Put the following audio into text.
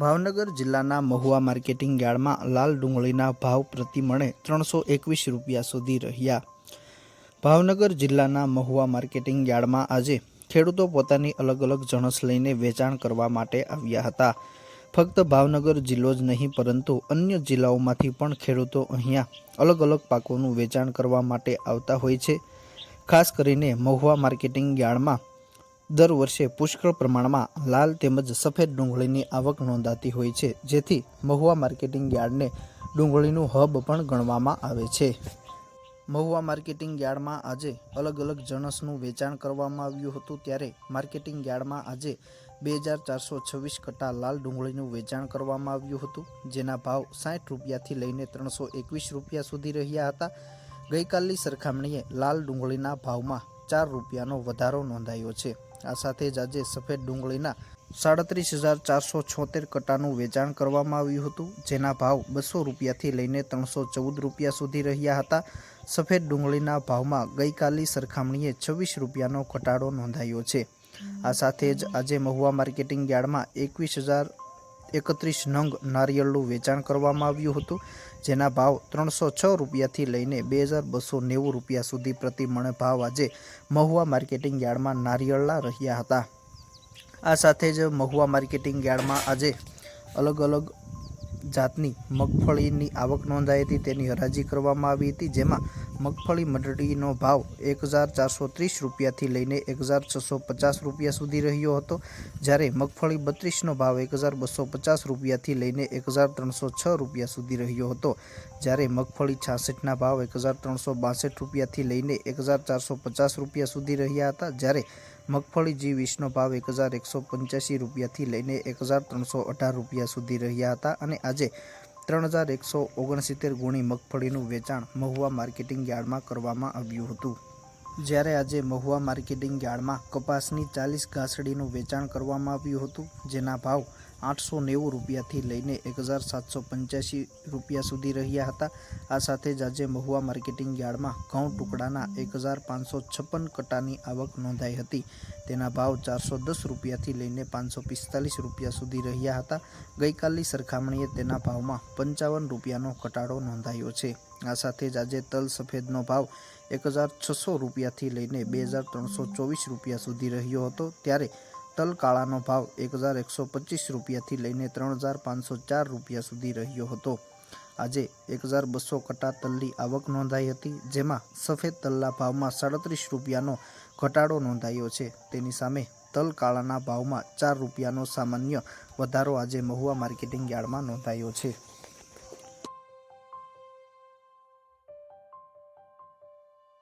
ભાવનગર જિલ્લાના મહુવા માર્કેટિંગ યાર્ડમાં લાલ ડુંગળીના ભાવ પ્રતિ મણે 321 રૂપિયા સુધી રહ્યા। ભાવનગર જિલ્લાના મહુવા માર્કેટિંગ યાર્ડમાં આજે ખેડૂતો પોતાની અલગ અલગ જણસ લઈને વેચાણ કરવા માટે આવ્યા હતા। ફક્ત ભાવનગર જિલ્લો જ નહીં પરંતુ અન્ય જિલ્લાઓમાંથી પણ ખેડૂતો અહીંયા અલગ અલગ પાકોનું વેચાણ કરવા માટે આવતા હોય છે। ખાસ કરીને મહુવા માર્કેટિંગ યાર્ડમાં દર વર્ષે પુષ્કળ પ્રમાણમાં લાલ તેમજ સફેદ ડુંગળીની આવક નોંધાતી હોય છે, જેથી મહુવા માર્કેટિંગ યાર્ડને ડુંગળીનું હબ પણ ગણવામાં આવે છે। મહુવા માર્કેટિંગ યાર્ડમાં આજે અલગ અલગ જણસનું વેચાણ કરવામાં આવ્યું હતું, ત્યારે માર્કેટિંગ યાર્ડમાં આજે 2426 કટ્ટા લાલ ડુંગળીનું વેચાણ કરવામાં આવ્યું હતું, જેના ભાવ 60 રૂપિયાથી લઈને 321 રૂપિયા સુધી રહ્યા હતા। ગઈકાલની સરખામણીએ લાલ ડુંગળીના ભાવમાં 4 રૂપિયાનો વધારો નોંધાયો છે। આ સાથે જ આજે સફેદ ડુંગળીના 37,476 કટ્ટાનું વેચાણ કરવામાં આવ્યું હતું, જેના ભાવ 200 રૂપિયાથી લઈને 314 રૂપિયા સુધી રહ્યા હતા। સફેદ ડુંગળીના ભાવમાં ગઈકાલની સરખામણીએ 26 રૂપિયાનો ઘટાડો નોંધાયો છે। આ સાથે જ આજે મહુવા માર્કેટિંગ યાર્ડમાં 21,031 નંગ નારિયેળનું વેચાણ કરવામાં આવ્યું હતું, જેના ભાવ 306 રૂપિયાથી લઈને 2,290 રૂપિયા સુધી પ્રતિ મણ ભાવ આજે મહુવા માર્કેટિંગ યાર્ડમાં નારિયેળના રહ્યા હતા। આ સાથે જ મહુવા માર્કેટિંગ યાર્ડમાં આજે અલગ અલગ જાતની મગફળીની આવક નોંધાઈ હતી, તેની હરાજી કરવામાં આવી હતી, જેમાં મગફળી મંડળીનો ભાવ 1,430 રૂપિયાથી લઈને 1,650 રૂપિયા સુધી રહ્યો હતો, જ્યારે મગફળી 32નો ભાવ 1,250 રૂપિયાથી લઈને 1,306 રૂપિયા સુધી રહ્યો હતો, જ્યારે મગફળી 66ના ભાવ 1,362 રૂપિયાથી લઈને 1,450 રૂપિયા સુધી રહ્યા હતા, જ્યારે મગફળી G20નો ભાવ 1,185 રૂપિયાથી લઈને 1,318 રૂપિયા સુધી રહ્યા હતા અને આજે 3,169 ગુણી મગફળીનું વેચાણ મહુવા માર્કેટિંગ યાર્ડમાં કરવામાં આવ્યું હતું। જ્યારે આજે મહુવા માર્કેટિંગ યાર્ડમાં કપાસની 40 ગાંસડીનું વેચાણ કરવામાં આવ્યું હતું, જેના ભાવ 890 રૂપિયાથી લઈને 1,785 રૂપિયા સુધી રહ્યા હતા। આ સાથે જ આજે મહુવા માર્કેટિંગ યાર્ડમાં ઘઉં ટુકડાના 1,556 કટ્ટાની આવક નોંધાઈ હતી, તેના ભાવ 410 રૂપિયાથી લઈને 545 રૂપિયા સુધી રહ્યા હતા। ગઈકાલની સરખામણીએ તેના ભાવમાં 55 રૂપિયાનો ઘટાડો નોંધાયો છે। આ સાથે જ આજે તલ સફેદનો ભાવ 1,600 રૂપિયાથી લઈને 2,324 રૂપિયા સુધી રહ્યો હતો, ત્યારે તલ કાળાનો ભાવ 1,125 રૂપિયાથી લઈને 3,504 રૂપિયા સુધી રહ્યો હતો। આજે 1,200 કટ્ટા તલની આવક નોંધાઈ હતી, જેમાં સફેદ તલના ભાવમાં 37 રૂપિયાનો ઘટાડો નોંધાયો છે। તેની સામે તલ કાળાના ભાવમાં 4 રૂપિયાનો સામાન્ય વધારો આજે મહુવા માર્કેટિંગ યાર્ડમાં નોંધાયો છે।